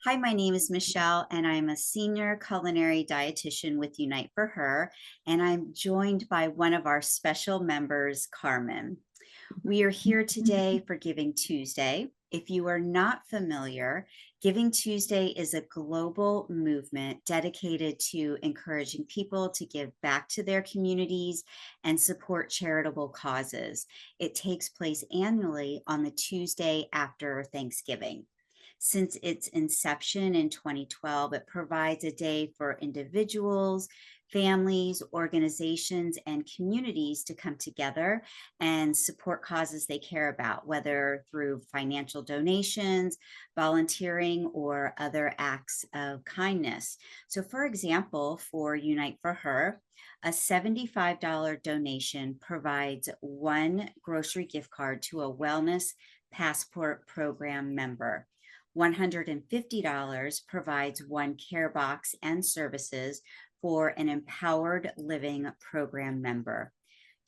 Hi, my name is Michelle, and I'm a senior culinary dietitian with Unite for Her, and I'm joined by one of our special members, Carmen. We are here today for Giving Tuesday. If you are not familiar, Giving Tuesday is a global movement dedicated to encouraging people to give back to their communities and support charitable causes. It takes place annually on the Tuesday after Thanksgiving. Since its inception in 2012, it provides a day for individuals, families, organizations, and communities to come together and support causes they care about, whether through financial donations, volunteering, or other acts of kindness. So, for example, for Unite for Her, a $75 donation provides one grocery gift card to a wellness passport program member. $150 provides one care box and services for an empowered living program member.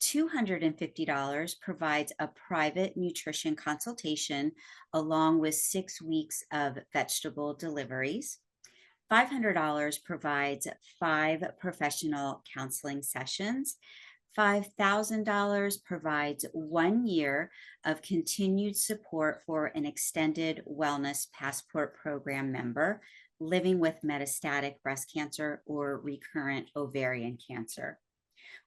$250 provides a private nutrition consultation along with 6 weeks of vegetable deliveries. $500 provides 5 professional counseling sessions. $5,000 provides 1 year of continued support for an extended wellness passport program member living with metastatic breast cancer or recurrent ovarian cancer.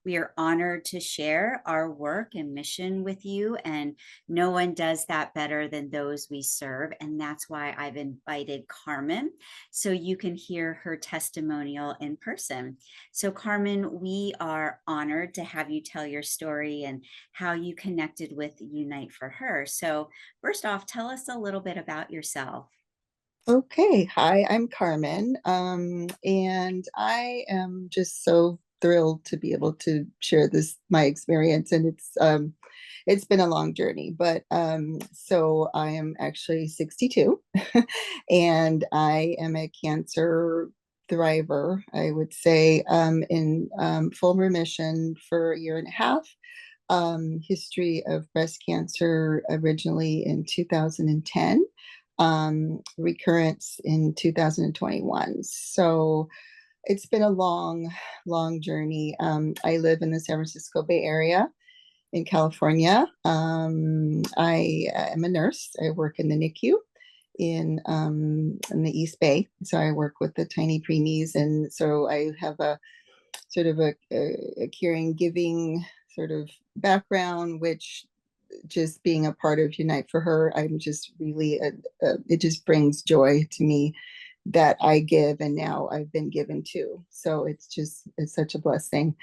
We are honored to share our work and mission with you, and no one does that better than those we serve. And that's why I've invited Carmen so you can hear her testimonial in person. So, Carmen, we are honored to have you tell your story and how you connected with Unite for Her. So, first off, tell us a little bit about yourself. Okay, hi, I'm Carmen, and I am just so thrilled to be able to share this my experience, and it's been a long journey, but so I am actually 62, and I am a cancer thriver, I would say, in full remission for a year and a half. History of breast cancer originally in 2010, recurrence in 2021. So it's been a long, long journey. I live in the San Francisco Bay Area in California. I am a nurse. I work in the NICU in the East Bay. So I work with the tiny preemies, and so I have a sort of a caring, giving sort of background, which just being a part of Unite for Her, I'm just really, it just brings joy to me that I give and now I've been given to. So it's such a blessing.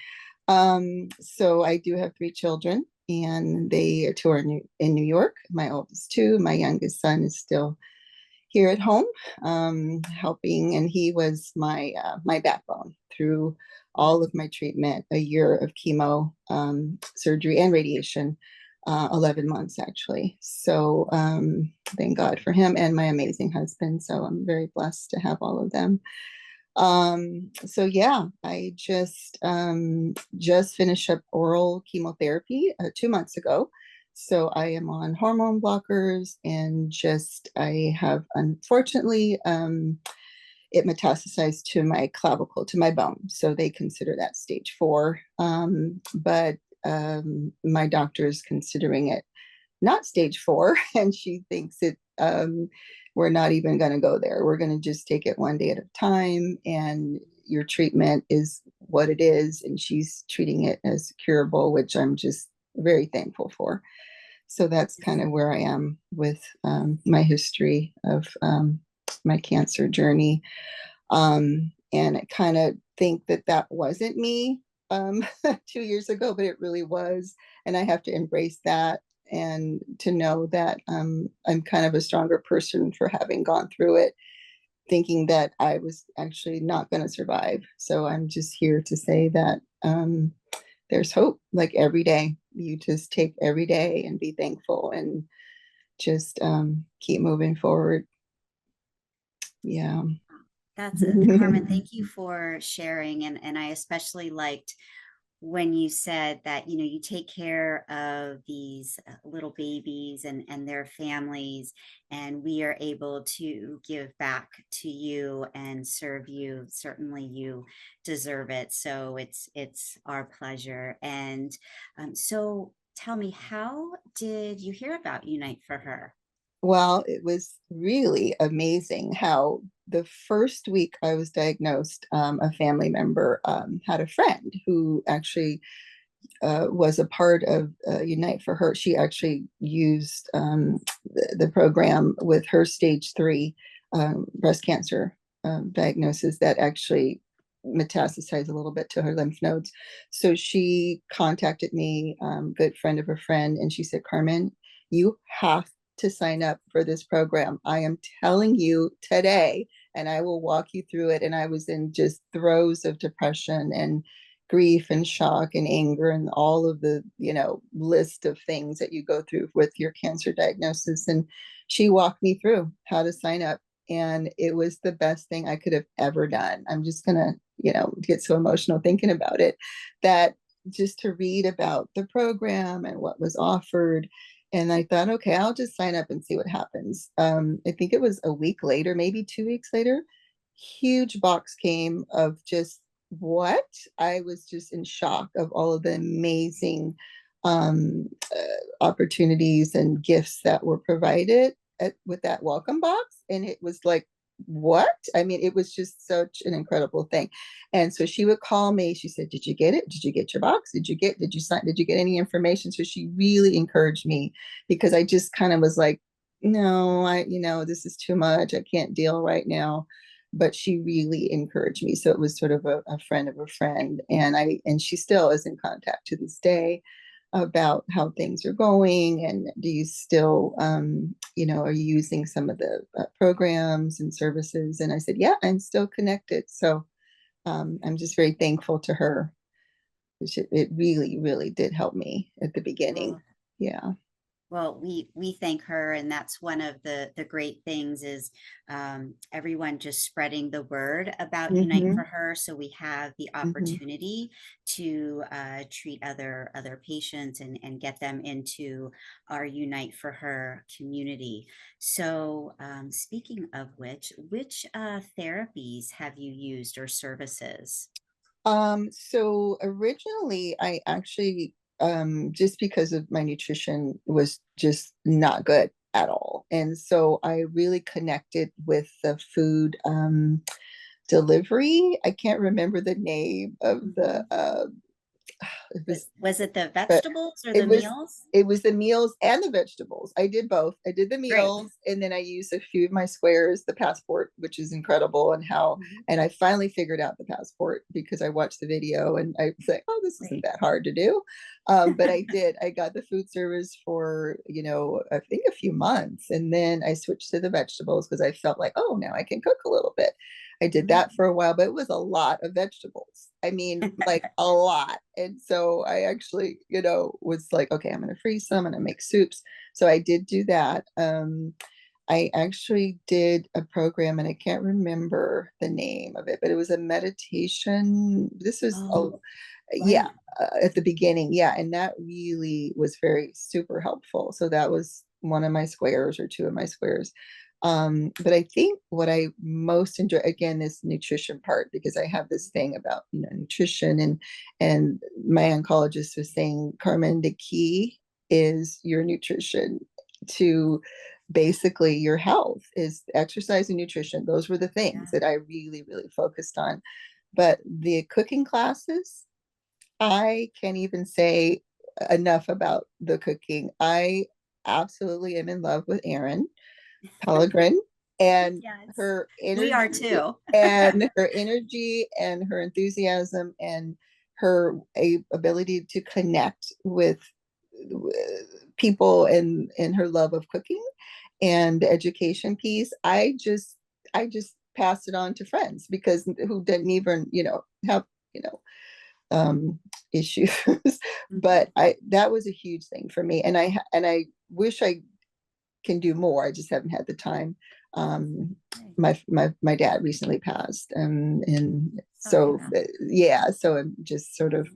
So I do have 3 children, and they two are in New York. My oldest two, my youngest son is still here at home, helping, and he was my backbone through all of my treatment, a year of chemo, surgery, and radiation, 11 months actually. So thank God for him and my amazing husband. So I'm very blessed to have all of them. So yeah, I just finished up oral chemotherapy 2 months ago. So I am on hormone blockers, and just I have unfortunately it metastasized to my clavicle, to my bone. So they consider that stage 4. But my doctor is considering it not stage 4, and she thinks it we're not even going to go there. We're going to just take it one day at a time, and your treatment is what it is, and she's treating it as curable, which I'm just very thankful for. So that's kind of where I am with my history of my cancer journey. And I kind of think that that wasn't me 2 years ago, but it really was. And I have to embrace that, and to know that I'm kind of a stronger person for having gone through it, thinking that I was actually not going to survive. So I'm just here to say that there's hope. Like every day, you just take every day and be thankful and just keep moving forward. Yeah. That's Carmen, thank you for sharing. And I especially liked when you said that, you take care of these little babies and their families, and we are able to give back to you and serve you. Certainly you deserve it. So it's our pleasure. And so tell me, how did you hear about Unite for Her? Well, it was really amazing how the first week I was diagnosed, a family member had a friend who actually was a part of Unite for Her. She actually used the program with her stage 3 breast cancer diagnosis that actually metastasized a little bit to her lymph nodes. So she contacted me, good friend of a friend, and she said, Carmen, you have to sign up for this program. I am telling you today, and I will walk you through it. And I was in just throes of depression and grief and shock and anger and all of the list of things that you go through with your cancer diagnosis. And she walked me through how to sign up, and it was the best thing I could have ever done. I'm just gonna get so emotional thinking about it, that just to read about the program and what was offered. And I thought, okay, I'll just sign up and see what happens. I think it was a week later, maybe 2 weeks later, huge box came of just what I was just in shock of all of the amazing opportunities and gifts that were provided with that welcome box. And it was like, what? I mean, it was just such an incredible thing. And so she would call me. She said, did you get it? Did you get your box? Did you sign? Did you get any information? So she really encouraged me, because I just kind of was like, no, this is too much. I can't deal right now. But she really encouraged me. So it was sort of a friend of a friend. And she still is in contact to this day about how things are going, and do you still are you using some of the programs and services. And I said, yeah, I'm still connected. So I'm just very thankful to her. It really, really did help me at the beginning. Well, Yeah. Well, we thank her, and that's one of the great things is everyone just spreading the word about Unite Mm-hmm. for Her. So we have the Mm-hmm. opportunity to treat other patients and get them into our Unite for Her community. So speaking of which therapies have you used or services? So originally I actually, just because of my nutrition was just not good at all. And so I really connected with the food delivery. I can't remember the name of the Mhm. it was Was it the but vegetables or the it was meals? it was the meals and the vegetables. I did both. I did the Great. meals, and then I used a few of my squares, the passport, which is incredible. Mhm. And I finally figured out the passport because I watched the video and I was like, oh, this isn't Great. that hard to do. But I did. I got the food service for, I think a few months. And then I switched to the vegetables because I felt like, oh, now I can cook a little bit. I did Mhm. that for a while, but it was a lot of vegetables. I mean, like a lot. And so I actually, was like, okay, I'm going to freeze some and I make soups. So I did do that. I actually did a program, and I can't remember the name of it, but it was a meditation. This is, Oh, yeah, right. at the beginning. Yeah. And that really was very super helpful. So that was one of my squares or two of my squares. But I think what I most enjoy, again, this nutrition part, because I have this thing about, nutrition, and my oncologist was saying, Carmen, the key is your nutrition to basically your health, is exercise and nutrition. Those were the things Yeah. that I really, really focused on. But the cooking classes, I can't even say enough about the cooking. I absolutely am in love with Erin Pellegrin, and Yes. her We are energy too. and her enthusiasm and her ability to connect with people, and her love of cooking and the education piece. I just passed it on to friends, because who didn't even have you know issues. Mhm. But I that was a huge thing for me, and I wish I can do more. I just haven't had the time. Okay. My dad recently passed, and Sorry so about yeah, so I'm just sort of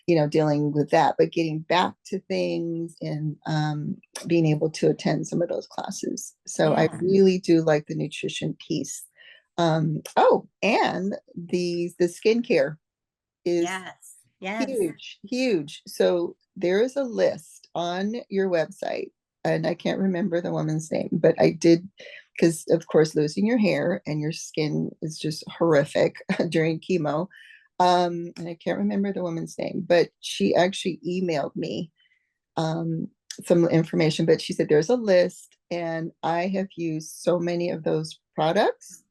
dealing with that, but getting back to things and being able to attend some of those classes. So I Yeah. really do like the nutrition piece. Oh, and the skincare is Yes. Yes. huge, huge. So there is a list on your website, and I can't remember the woman's name, but I did, because of course losing your hair and your skin is just horrific during chemo. And I can't remember the woman's name, but she actually emailed me some information. But she said there's a list, and I have used so many of those products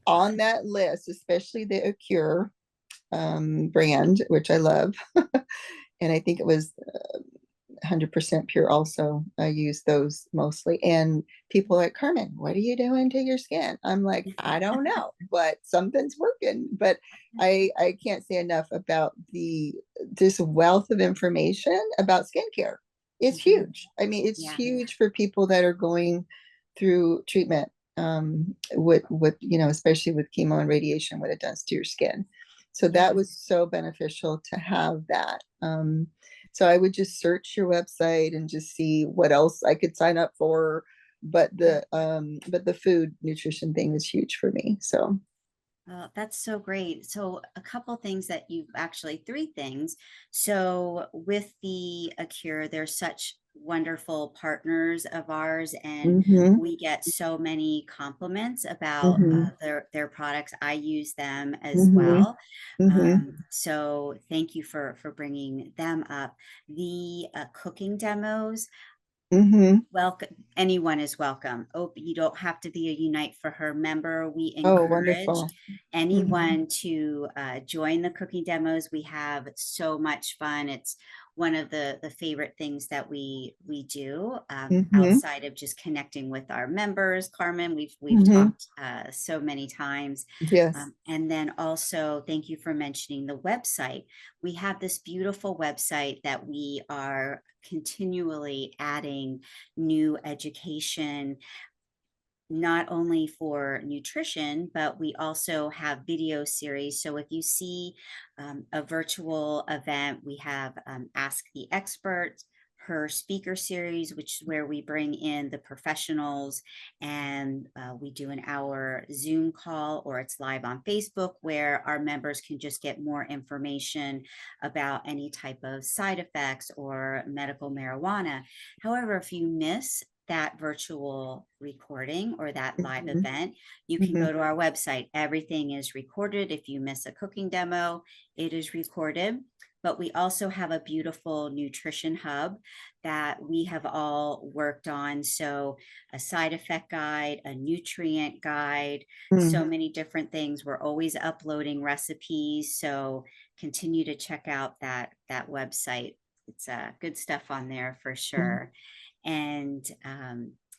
on that list, especially the Acure brand, which I love. And I think it was 100% pure also. I use those mostly. And people are like, Carmen, what are you doing to your skin? I'm like, I don't know, but something's working. But I can't say enough about this wealth of information about skincare. It's Mhm. huge. I mean, it's Yeah. huge for people that are going through treatment with especially with chemo and radiation, what it does to your skin. So that Yeah. was so beneficial to have that. So I would just search your website and just see what else I could sign up for. But the food nutrition thing is huge for me. So Well, that's so great. So, a couple things that you've actually, three things. So, with the Acure, they're such wonderful partners of ours, and mm-hmm, we get so many compliments about mm-hmm, their products. I use them as mm-hmm, well. mm-hmm, So, thank you for bringing them up. The cooking demos, mm-hmm. welcome, anyone is welcome. Oh, you don't have to be a Unite for Her member. We Oh, encourage wonderful. Mm-hmm, anyone to join the cooking demos. We have so much fun. It's one of the favorite things that we do, mm-hmm, outside of just connecting with our members. Carmen, we've mm-hmm. talked so many times. Yes. And then also, thank you for mentioning the website. We have this beautiful website that we are continually adding new education, not only for nutrition, but we also have video series. So if you see a virtual event, we have Ask the Experts, her speaker series, which is where we bring in the professionals, and we do an hour Zoom call, or it's live on Facebook where our members can just get more information about any type of side effects or medical marijuana. However, if you miss that virtual recording or that live Mm-hmm, event, you can mm-hmm, go to our website. Everything is recorded. If you miss a cooking demo, it is recorded. But we also have a beautiful nutrition hub that we have all worked on. So, a side effect guide, a nutrient guide, mm-hmm, so many different things. We're always uploading recipes. So, continue to check out that website. It's good stuff on there for sure. And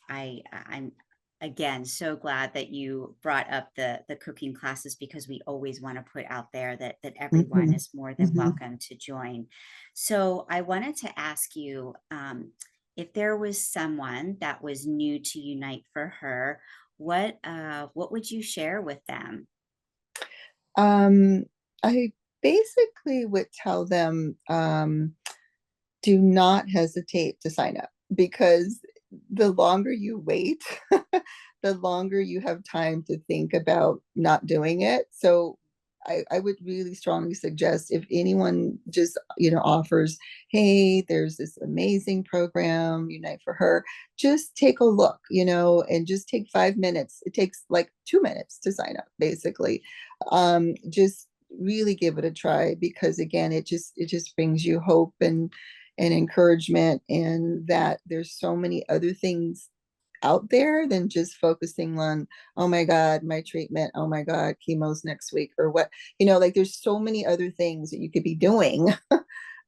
I'm again so glad that you brought up the cooking classes, because we always want to put out there that everyone mm-hmm, is more than mm-hmm. welcome to join. So I wanted to ask you, if there was someone that was new to Unite for Her, what would you share with them? Um, I basically would tell them, do not hesitate to sign up, because the longer you wait, the longer you have time to think about not doing it. So I would really strongly suggest, if anyone just, offers, hey, there's this amazing program, Unite for Her, just take a look, and just take 5 minutes. It takes like 2 minutes to sign up, basically. Just really give it a try, because again, it just brings you hope and encouragement, and that there's so many other things out there than just focusing on, oh my god, my treatment, oh my god, chemo's next week, or what, like there's so many other things that you could be doing Yeah.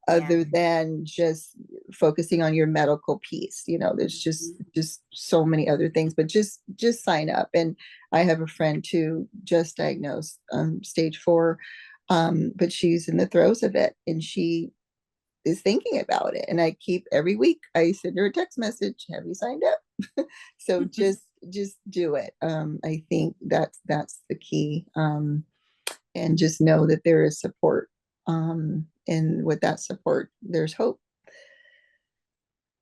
other than just focusing on your medical piece. There's just Mhm. just so many other things, but just sign up. And I have a friend too, just diagnosed stage 4, but she's in the throes of it, and she is thinking about it. And I keep, every week I send her a text message, have you signed up? So just do it. I think that's the key. And just know that there is support. and with that support, there's hope.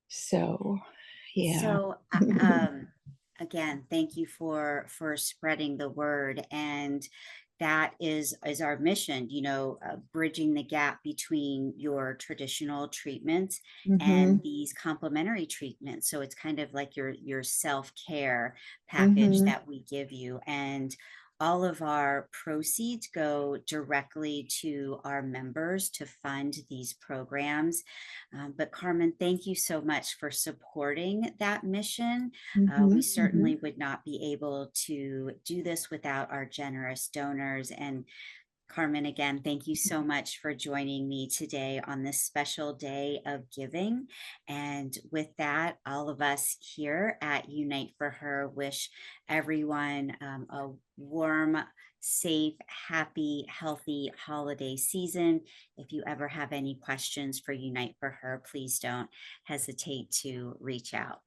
So, yeah. So, again, thank you for spreading the word, and that is our mission. Bridging the gap between your traditional treatments Mm-hmm. and these complementary treatments. So it's kind of like your self care package Mm-hmm. that we give you, and all of our proceeds go directly to our members to fund these programs. But Carmen, thank you so much for supporting that mission. Mm-hmm. We Mm-hmm. certainly would not be able to do this without our generous donors. And Carmen, again, thank you so much for joining me today on this special day of giving. And with that, all of us here at Unite for Her wish everyone a warm, safe, happy, healthy holiday season. If you ever have any questions for Unite for Her, please don't hesitate to reach out.